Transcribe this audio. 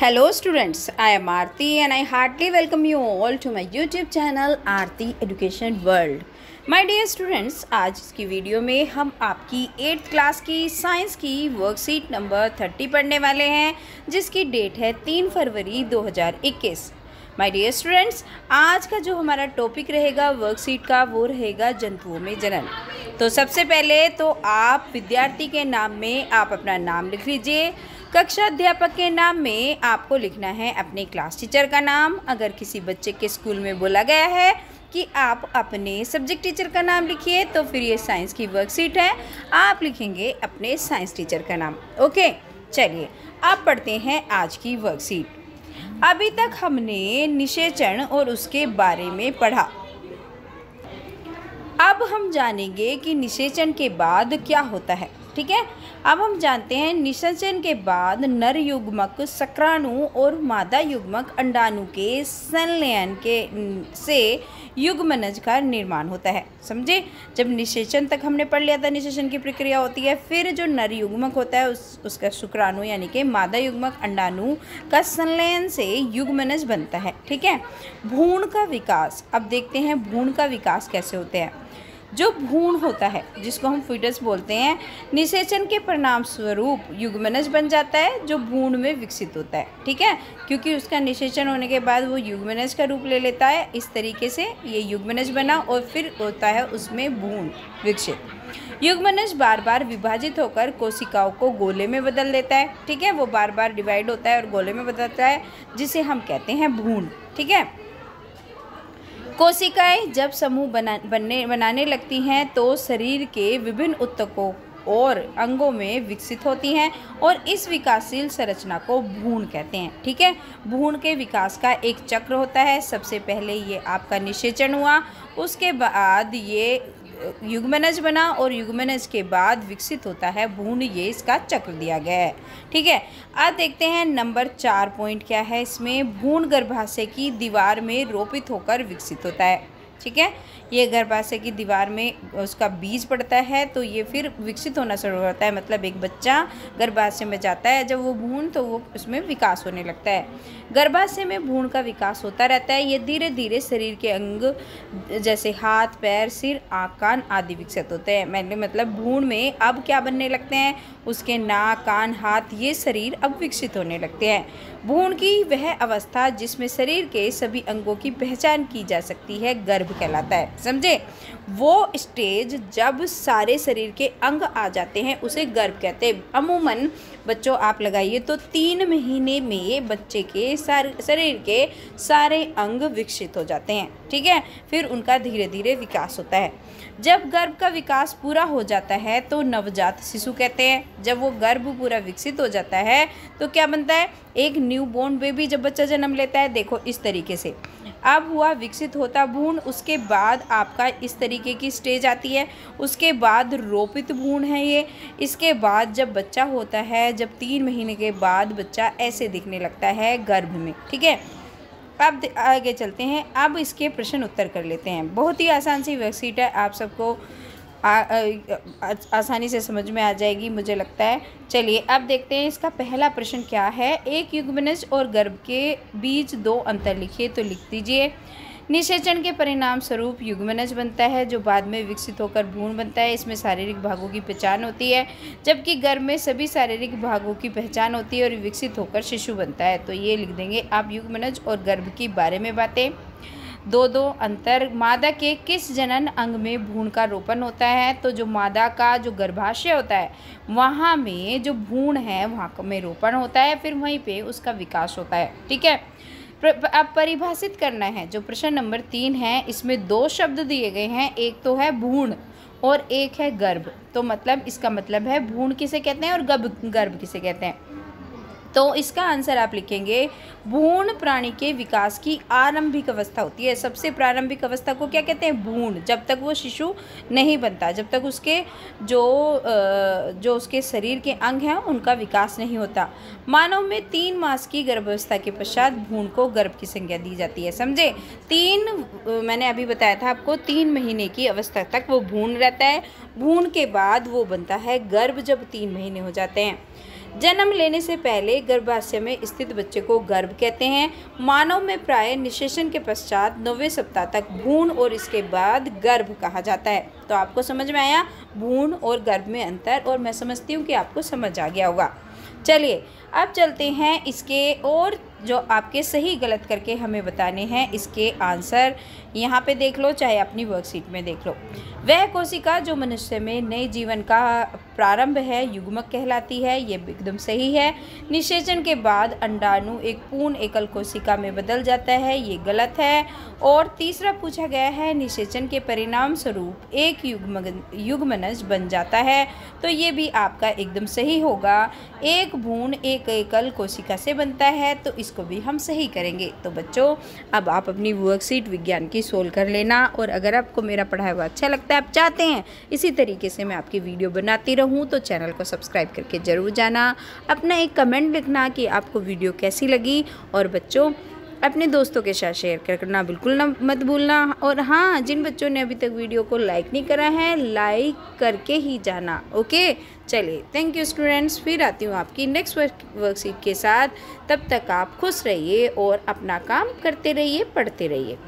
Hello students, I am Aarti and I heartily welcome you all to my YouTube channel Aarti Education World. My dear students, आज की video में हम आपकी 8th class की science की worksheet number 30 पढ़ने वाले हैं, जिसकी डेट है 3 फरवरी 2021। माय डियर स्टूडेंट्स, आज का जो हमारा टॉपिक रहेगा वर्कशीट का वो रहेगा जंतुओं में जनन। तो सबसे पहले तो आप विद्यार्थी के नाम में आप अपना नाम लिख लीजिए। कक्षा अध्यापक के नाम में आपको लिखना है अपने क्लास टीचर का नाम। अगर किसी बच्चे के स्कूल में बोला गया है कि आप अपने सब्जेक्ट टीचर का नाम लिखिए, तो फिर ये साइंस की वर्कशीट है, आप लिखेंगे अपने साइंस टीचर का नाम। ओके, चलिए अब पढ़ते हैं आज की वर्कशीट। अभी तक हमने निषेचन और उसके बारे में पढ़ा। अब हम जानेंगे कि निषेचन के बाद क्या होता है। ठीक है, अब हम जानते हैं निषेचन के बाद नर युग्मक शुक्राणु और मादा युग्मक अंडाणु के संलयन के से युग्मनज का निर्माण होता है। समझे, जब निषेचन तक हमने पढ़ लिया था, निषेचन की प्रक्रिया होती है, फिर जो नर युग्मक होता है उसका शुक्राणु यानी कि मादा युग्मक अंडाणु का संलयन से युग्मनज बनता है। ठीक है, भ्रूण का विकास। अब देखते हैं भ्रूण का विकास कैसे होते हैं। जो भ्रूण होता है जिसको हम फीटस बोलते हैं, निषेचन के परिणाम स्वरूप युग्मनज बन जाता है जो भ्रूण में विकसित होता है। ठीक है, क्योंकि उसका निषेचन होने के बाद वो युग्मनज का रूप ले लेता है। इस तरीके से ये युग्मनज बना और फिर होता है उसमें भ्रूण विकसित। युग्मनज बार बार विभाजित होकर कोशिकाओं को गोले में बदल देता है। ठीक है, वो बार बार डिवाइड होता है और गोले में बदलता है, जिसे हम कहते हैं भ्रूण। ठीक है, कोशिकाएं जब समूह बनाने लगती हैं तो शरीर के विभिन्न ऊतकों और अंगों में विकसित होती हैं और इस विकासशील संरचना को भ्रूण कहते हैं। ठीक है, भ्रूण के विकास का एक चक्र होता है। सबसे पहले ये आपका निषेचन हुआ, उसके बाद ये युग्मनज बना और युग्मनज के बाद विकसित होता है भ्रूण। ये इसका चक्र दिया गया है। ठीक है, अब देखते हैं नंबर 4 पॉइंट क्या है इसमें। भ्रूण गर्भाशय की दीवार में रोपित होकर विकसित होता है। ठीक है, ये गर्भाशय की दीवार में उसका बीज पड़ता है तो ये फिर विकसित होना शुरू होता है। मतलब एक बच्चा गर्भाशय में जाता है जब वो भ्रूण, तो वो उसमें विकास होने लगता है। गर्भाशय में भ्रूण का विकास होता रहता है। ये धीरे धीरे शरीर के अंग जैसे हाथ, पैर, सिर, आँख, कान आदि विकसित होते हैं। मतलब भ्रूण में अब क्या बनने लगते हैं, उसके नाक, कान, हाथ, ये शरीर अब विकसित होने लगते हैं। भ्रूण की वह अवस्था जिसमें शरीर के सभी अंगों की पहचान की जा सकती है गर्भ कहलाता है। समझे, वो स्टेज जब सारे शरीर के अंग आ जाते हैं उसे गर्भ कहते हैं। अमूमन बच्चों आप लगाइए तो 3 महीने में बच्चे के शरीर के सारे अंग विकसित हो जाते हैं। ठीक है, फिर उनका धीरे धीरे विकास होता है। जब गर्भ का विकास पूरा हो जाता है तो नवजात शिशु कहते हैं। जब वो गर्भ पूरा विकसित हो जाता है तो क्या बनता है, एक न्यूबॉर्न बेबी जब बच्चा जन्म लेता है, देखो इस तरीके से अब हुआ विकसित होता भ्रूण। उसके बाद आपका इस तरीके की स्टेज आती है। उसके बाद रोपित भ्रूण है ये। इसके बाद जब बच्चा होता है, जब 3 महीने के बाद बच्चा ऐसे दिखने लगता है गर्भ में। ठीक है, अब आगे चलते हैं। अब इसके प्रश्न उत्तर कर लेते हैं। बहुत ही आसान सी वर्कशीट है, आप सबको आसानी से समझ में आ जाएगी मुझे लगता है। चलिए अब देखते हैं इसका पहला प्रश्न क्या है। एक युग्मनज और गर्भ के बीच 2 अंतर लिखिए। तो लिख दीजिए, निषेचन के परिणाम स्वरूप युग्मनज बनता है जो बाद में विकसित होकर भ्रूण बनता है। इसमें शारीरिक भागों की पहचान होती है, जबकि गर्भ में सभी शारीरिक भागों की पहचान होती है और विकसित होकर शिशु बनता है। तो ये लिख देंगे आप युग्मनज और गर्भ के बारे में बातें। 2 अंतर। मादा के किस जनन अंग में भ्रूण का रोपण होता है। तो जो मादा का जो गर्भाशय होता है वहाँ में जो भ्रूण है वहाँ में रोपण होता है, फिर वहीं पे उसका विकास होता है। ठीक है, अब परिभाषित करना है। जो प्रश्न नंबर 3 है इसमें 2 शब्द दिए गए हैं, एक तो है भ्रूण और एक है गर्भ। तो मतलब इसका मतलब है भ्रूण किसे कहते हैं और गर्भ किसे कहते हैं। तो इसका आंसर आप लिखेंगे, भ्रूण प्राणी के विकास की आरंभिक अवस्था होती है। सबसे प्रारंभिक अवस्था को क्या कहते हैं, भ्रूण। जब तक वो शिशु नहीं बनता, जब तक उसके जो उसके शरीर के अंग हैं उनका विकास नहीं होता। मानव में 3 मास की गर्भावस्था के पश्चात भ्रूण को गर्भ की संज्ञा दी जाती है। समझे, मैंने अभी बताया था आपको 3 महीने की अवस्था तक वो भ्रूण रहता है। भ्रूण के बाद वो बनता है गर्भ जब 3 महीने हो जाते हैं। जन्म लेने से पहले गर्भाशय में स्थित बच्चे को गर्भ कहते हैं। मानव में प्राय निषेचन के पश्चात 9वें सप्ताह तक भ्रूण और इसके बाद गर्भ कहा जाता है। तो आपको समझ में आया भ्रूण और गर्भ में अंतर, और मैं समझती हूँ कि आपको समझ आ गया होगा। चलिए अब चलते हैं इसके, और जो आपके सही गलत करके हमें बताने हैं इसके आंसर। यहाँ पे देख लो, चाहे अपनी वर्कशीट में देख लो। वह कोशिका जो मनुष्य में नए जीवन का प्रारंभ है युग्मक कहलाती है, ये एकदम सही है। निषेचन के बाद अंडाणु एक पूर्ण एकल कोशिका में बदल जाता है, ये गलत है। और तीसरा पूछा गया है निषेचन के परिणाम स्वरूप एक युग्मनज बन जाता है, तो ये भी आपका एकदम सही होगा। एक भ्रूण एक एकल कोशिका से बनता है, तो इसको भी हम सही करेंगे। तो बच्चों अब आप अपनी वर्कशीट विज्ञान की सोल्व कर लेना, और अगर आपको मेरा पढ़ाया हुआ अच्छा लगता है, आप चाहते हैं इसी तरीके से मैं आपकी वीडियो बनाती रहूं, तो चैनल को सब्सक्राइब करके ज़रूर जाना। अपना एक कमेंट लिखना कि आपको वीडियो कैसी लगी, और बच्चों अपने दोस्तों के साथ शेयर करना बिल्कुल ना मत भूलना। और हाँ, जिन बच्चों ने अभी तक वीडियो को लाइक नहीं करा है, लाइक करके ही जाना। ओके, चलिए थैंक यू स्टूडेंट्स, फिर आती हूँ आपकी नेक्स्ट वर्कशीट के साथ। तब तक आप खुश रहिए और अपना काम करते रहिए, पढ़ते रहिए।